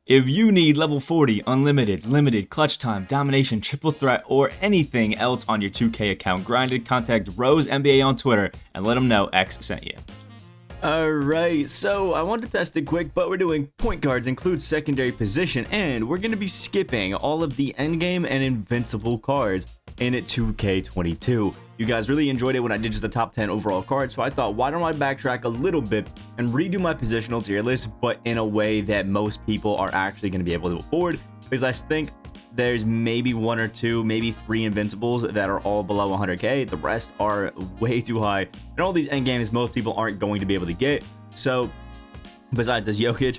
If you need level 40, unlimited, limited, clutch time, domination, triple threat, or anything else on your 2K account, grinded, contact Rose NBA on Twitter and let them know X sent you. Alright, so I wanted to test it quick, but we're doing point guards, include secondary position, and we're going to be skipping all of the endgame and invincible cards in 2K22. You guys really enjoyed it when I did just the top 10 overall cards, so I thought, why don't I backtrack a little bit and redo my positional tier list, but in a way that most people are actually going to be able to afford, because I think there's maybe one or two, maybe three invincibles that are all below 100k. The rest are way too high, and all these end games most people aren't going to be able to get. So besides this Jokic,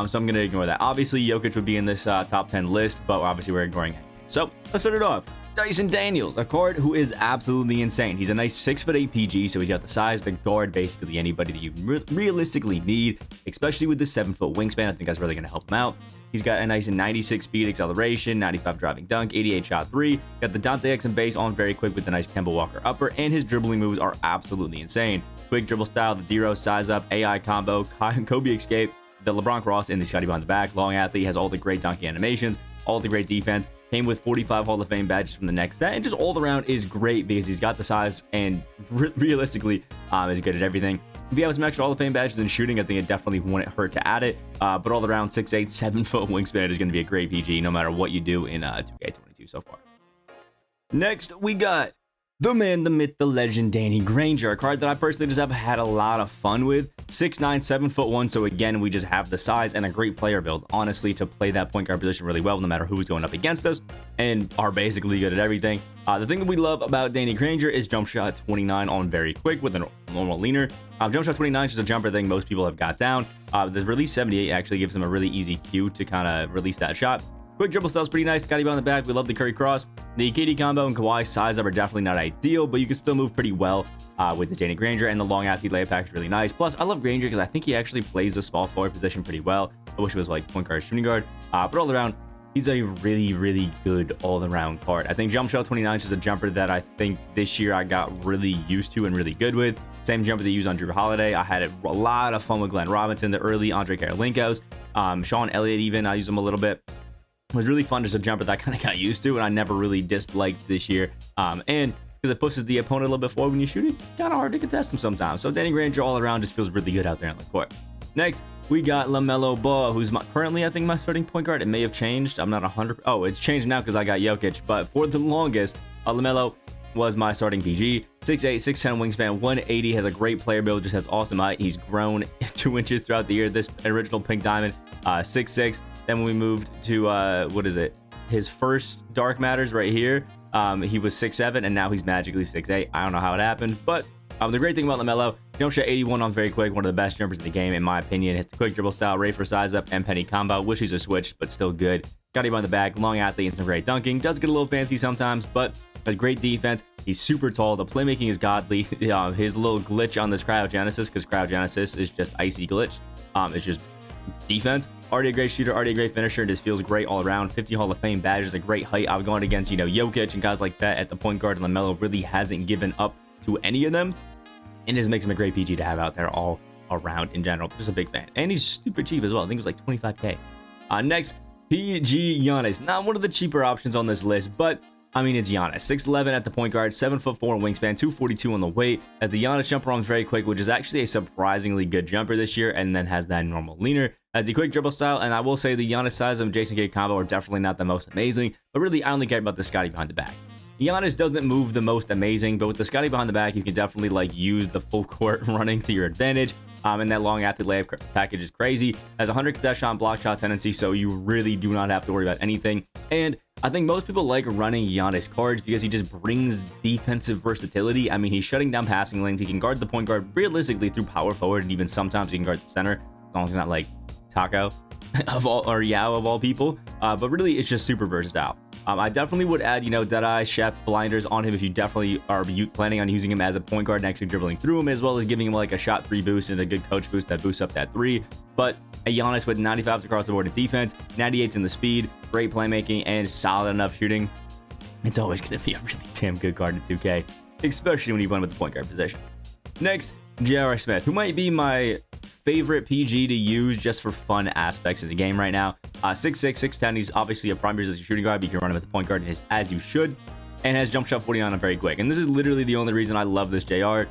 so I'm going to ignore that. Obviously Jokic would be in this top 10 list, but obviously we're ignoring it. So let's start it off. Tyson Daniels, a card who is absolutely insane. He's a nice 6'8" PG, so he's got the size to guard basically anybody that you realistically need, especially with the 7-foot wingspan. I think that's really going to help him out. He's got a nice 96 speed acceleration, 95 driving dunk, 88 shot 3. Got the Dante X and base on very quick with the nice Kemba Walker upper, and his dribbling moves are absolutely insane. Quick dribble style, the D-Rose size up, AI combo, Kobe escape, the LeBron cross, and the Scotty behind the back. Long athlete, has all the great dunking animations, all the great defense. Came with 45 Hall of Fame badges from the next set, and just all around is great because he's got the size and realistically is good at everything. If you have some extra Hall of Fame badges in shooting, I think it definitely wouldn't hurt to add it. But all around 6'8", 7-foot wingspan is going to be a great PG no matter what you do in 2K22 so far. Next, we got the man, the myth, the legend, Danny Granger, a card that I personally just have had a lot of fun with. 6'9", 7'1", so again, we just have the size and a great player build, honestly, to play that point guard position really well, no matter who's going up against us, and are basically good at everything. The thing that we love about Danny Granger is jump shot 29 on very quick with a normal leaner. Jump shot 29 is just a jumper thing most people have got down. The release 78 actually gives him a really easy cue to kind of release that shot. Quick dribble style's pretty nice. Scotty on the back. We love the Curry cross. The KD combo and Kawhi size up are definitely not ideal, but you can still move pretty well with this Danny Granger, and the long athlete layup pack is really nice. Plus, I love Granger because I think he actually plays the small forward position pretty well. I wish it was like point guard, shooting guard, but all around, he's a really, really good all-around card. I think jump shot 29 is just a jumper that I think this year I got really used to and really good with. Same jumper they use on Drew Holiday. I had a lot of fun with Glenn Robinson, the early Andre Karolinkos, Sean Elliott even. I use him a little bit. It was really fun, just a jumper that I kind of got used to, and I never really disliked this year. And because it pushes the opponent a little bit forward when you shoot it, kind of hard to contest him sometimes. So Danny Granger all around just feels really good out there on the court. Next, we got Lamelo Ball, who's currently, I think, my starting point guard. It may have changed. I'm not 100. Oh, it's changed now because I got Jokic. But for the longest, Lamelo was my starting PG. 6'8", 6'10" wingspan, 180, has a great player build, just has awesome height. He's grown 2 inches throughout the year. This original pink diamond, 6'6". Then when we moved to, what is it? His first Dark Matters right here, he was 6'7", and now he's magically 6'8". I don't know how it happened, but the great thing about Lamelo, jump shot 81 on very quick, one of the best jumpers in the game, in my opinion. Hits the quick dribble style, ready for size up, and penny combo. Wish he's a switch, but still good. Got him on the back, long athlete, and some great dunking. Does get a little fancy sometimes, but has great defense. He's super tall. The playmaking is godly. His little glitch on this cryogenesis, because cryogenesis is just icy glitch. It's just defense. Already a great shooter, already a great finisher, and just feels great all around. 50 Hall of Fame badges, a great height. I've gone against, Jokic and guys like that at the point guard, and LaMelo really hasn't given up to any of them. And it just makes him a great PG to have out there all around in general. Just a big fan. And he's super cheap as well. I think it was like 25k. Next, PG Giannis. Not one of the cheaper options on this list, but I mean, it's Giannis. 6'11" at the point guard, 7'4" wingspan, 242 on the weight. As the Giannis jumper on very quick, which is actually a surprisingly good jumper this year, and then has that normal leaner. As the quick dribble style, and I will say the Giannis size and Jason Kidd combo are definitely not the most amazing, but really I only care about the Scotty behind the back. Giannis doesn't move the most amazing, but with the Scotty behind the back, you can definitely use the full court running to your advantage. And that long athlete layup package is crazy. Has 100 contest shot and block shot tendency, so you really do not have to worry about anything. And I think most people like running Giannis cards because he just brings defensive versatility. I mean, he's shutting down passing lanes. He can guard the point guard realistically through power forward, and even sometimes he can guard the center, as long as he's not like Taco or Yao of all people. But really, it's just super versatile. I definitely would add, Deadeye, Chef, Blinders on him if you definitely are planning on using him as a point guard and actually dribbling through him, as well as giving him like a shot 3 boost and a good coach boost that boosts up that 3. But a Giannis with 95s across the board in defense, 98s in the speed, great playmaking, and solid enough shooting, it's always going to be a really damn good card in 2K, especially when you run with the point guard position. Next, J.R. Smith, who might be my favorite PG to use just for fun aspects of the game right now. 6'6", 6'10", he's obviously a prime position shooting guard, but you can run him at the point guard as you should, and has jump shot 49 on very quick. And this is literally the only reason I love this JR.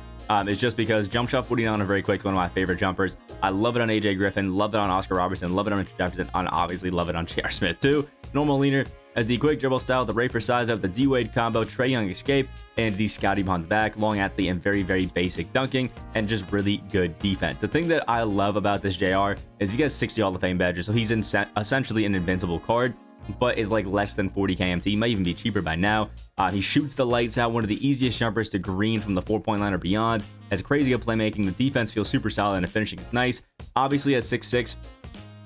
Is just because jump shot 49 on very quick, one of my favorite jumpers. I love it on AJ Griffin, love it on Oscar Robertson, love it on Richard Jefferson, and obviously love it on J.R. Smith too. Normal leaner as the quick dribble style, the Rafer size up, the D-Wade combo, Trae Young escape, and the Scotty Bonds back, long athlete, and very, very basic dunking, and just really good defense. The thing that I love about this JR is he gets 60 Hall of Fame badges, so he's essentially an invincible card, but is like less than 40 KMT, might even be cheaper by now. He shoots the lights out, one of the easiest jumpers to green from the 4-point line or beyond, has crazy good playmaking, the defense feels super solid, and the finishing is nice. Obviously at 6'6",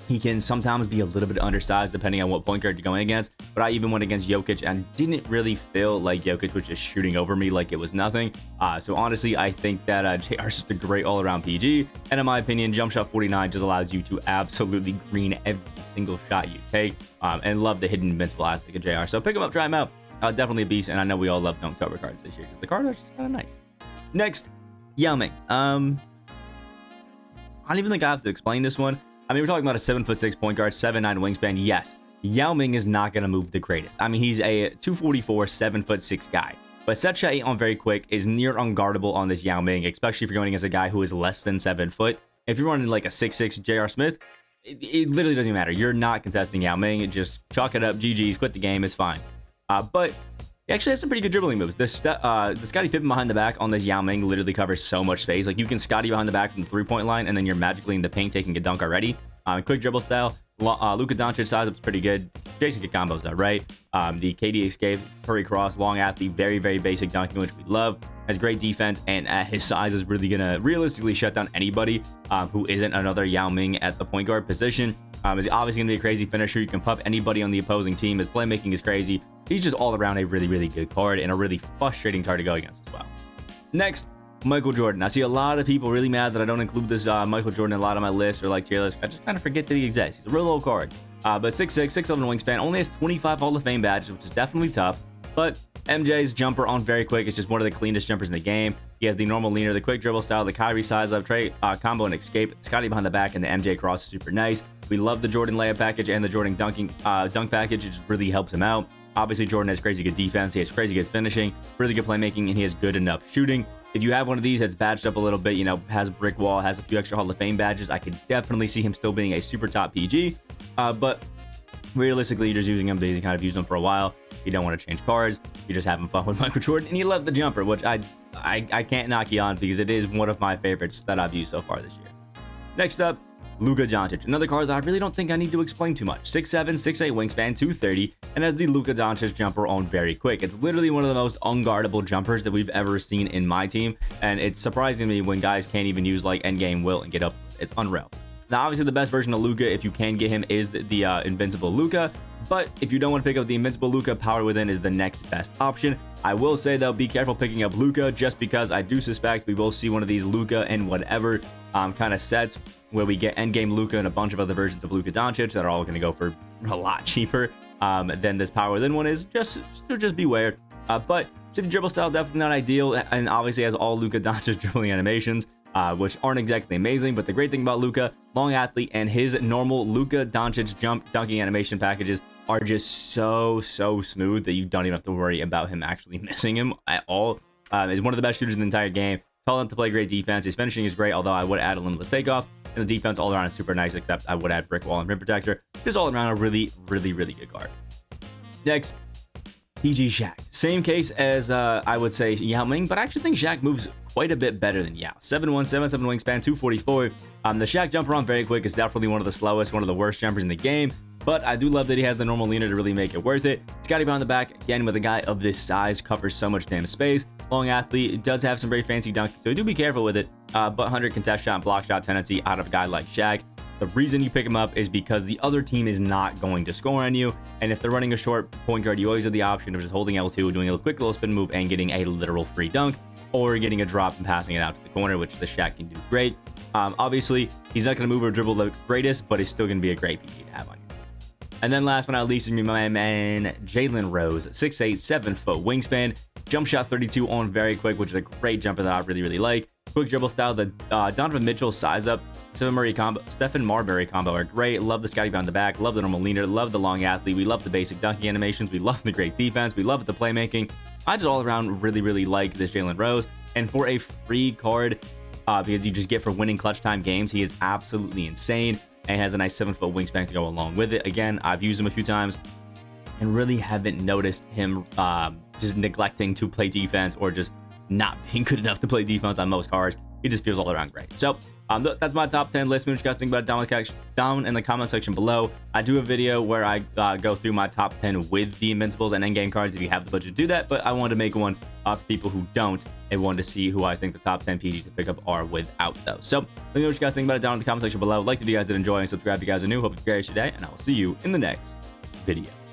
he can sometimes be a little bit undersized depending on what point guard you're going against, but I even went against Jokic and didn't really feel like Jokic was just shooting over me like it was nothing. So honestly, I think that JR is just a great all-around PG, and in my opinion, jump shot 49 just allows you to absolutely green every single shot you take, and love the hidden invincible athlete of JR. So pick him up, try him out. Definitely a beast, and I know we all love Donktober cards this year because the cards are just kind of nice. Next, Yao Ming. I don't even think I have to explain this one. I mean, we're talking about a 7'6" point guard, 7'9" wingspan. Yes, Yao Ming is not going to move the greatest. I mean, he's a 244, 7'6" guy. But set shot 8 on very quick is near unguardable on this Yao Ming, especially if you're going against a guy who is less than 7 foot. If you're running like a 6'6" J.R. Smith, it literally doesn't matter. You're not contesting Yao Ming. Just chalk it up, GG's, quit the game, it's fine. But he actually has some pretty good dribbling moves. The Scottie Pippen behind the back on this Yao Ming literally covers so much space. Like, you can Scottie behind the back from the 3-point line, and then you're magically in the paint taking a dunk already. Quick dribble style. Luka Doncic size up's pretty good. Jason get combos though, right? The KD escape, Curry cross, long athlete, very, very basic dunking, which we love. Has great defense, and at his size is really gonna realistically shut down anybody who isn't another Yao Ming at the point guard position. Is obviously gonna be a crazy finisher. You can pump anybody on the opposing team. His playmaking is crazy. He's just all around a really, really good card and a really frustrating card to go against as well. Next, Michael Jordan. I see a lot of people really mad that I don't include this Michael Jordan in a lot of my lists or like tier lists. I just kind of forget that he exists. He's a real old card. But 6'6", 6'11" wingspan, only has 25 Hall of Fame badges, which is definitely tough. But MJ's jumper on very quick is just one of the cleanest jumpers in the game. He has the normal leaner, the quick dribble style, the Kyrie size up, Trae combo and escape, Scotty behind the back, and the MJ cross is super nice. We love the Jordan layup package and the Jordan dunk package. It just really helps him out. Obviously, Jordan has crazy good defense. He has crazy good finishing, really good playmaking, and he has good enough shooting. If you have one of these that's badged up a little bit, you know, has a brick wall, has a few extra Hall of Fame badges, I could definitely see him still being a super top PG. But realistically, you're just using him because you kind of use them for a while. You don't want to change cards. You're just having fun with Michael Jordan, and you love the jumper, which I can't knock you on because it is one of my favorites that I've used so far this year. Next up, Luka Doncic, another card that I really don't think I need to explain too much. 6'7", 6'8" wingspan, 230, and has the Luka Doncic jumper on very quick. It's literally one of the most unguardable jumpers that we've ever seen in my team, and it's surprising me when guys can't even use like endgame will and get up. It's unreal. Now, obviously, the best version of Luka, if you can get him, is the Invincible Luka. But if you don't want to pick up the Invincible Luka, Power Within is the next best option. I will say, though, be careful picking up Luka, just because I do suspect we will see one of these Luka and whatever kind of sets where we get endgame Luka and a bunch of other versions of Luka Doncic that are all going to go for a lot cheaper than this Power Within one is. Just beware. But shifty dribble style, definitely not ideal, and obviously has all Luka Doncic dribbling animations, which aren't exactly amazing. But the great thing about Luka, long athlete, and his normal Luka Doncic jump dunking animation packages are just so smooth that you don't even have to worry about him actually missing him at all. He's one of the best shooters in the entire game. Tall enough to play great defense. His finishing is great, although I would add a limitless takeoff. And the defense all around is super nice, except I would add brick wall and rim protector. Just all around a really good card. Next, PG Shaq. Same case as I would say Yao Ming, but I actually think Shaq moves quite a bit better than Yao. 7'1", 7'7" wingspan, 244. The Shaq jumper on very quick is definitely one of the slowest, one of the worst jumpers in the game. But I do love that he has the normal leaner to really make it worth it. Scotty behind the back, again, with a guy of this size, covers so much damn space. Long athlete, it does have some very fancy dunking, so do be careful with it. But 100 contest shot and block shot tendency out of a guy like Shaq. The reason you pick him up is because the other team is not going to score on you. And if they're running a short point guard, you always have the option of just holding L2, doing a quick little spin move, and getting a literal free dunk, or getting a drop and passing it out to the corner, which the Shaq can do great. Obviously, he's not going to move or dribble the greatest, but he's still going to be a great PG to have on you. And then last but not least, my man Jalen Rose, 6'8", 7-foot wingspan, jump shot 32 on very quick, which is a great jumper that I really like. Quick dribble style, the Donovan Mitchell size up Stephen Marbury combo are great. Love the scouting behind the back. Love the normal leaner. Love the long athlete. We love the basic dunking animations. We love the great defense. We love the playmaking. I just all around really like this Jalen Rose. And for a free card, because you just get for winning clutch time games, he is absolutely insane and has a nice 7-foot wingspan to go along with it. Again, I've used him a few times and really haven't noticed him just neglecting to play defense or just not being good enough to play defense on most cards. He just feels all around great. So that's my top 10 list. What you guys think about it down in the comment section below. I do a video where I go through my top 10 with the Invincibles and endgame cards if you have the budget to do that, but I wanted to make one for people who don't and wanted to see who I think the top 10 PGs to pick up are without those. So let me know what you guys think about it down in the comment section below. Like if you guys did enjoy and subscribe if you guys are new. Hope you guys today, and I will see you in the next video.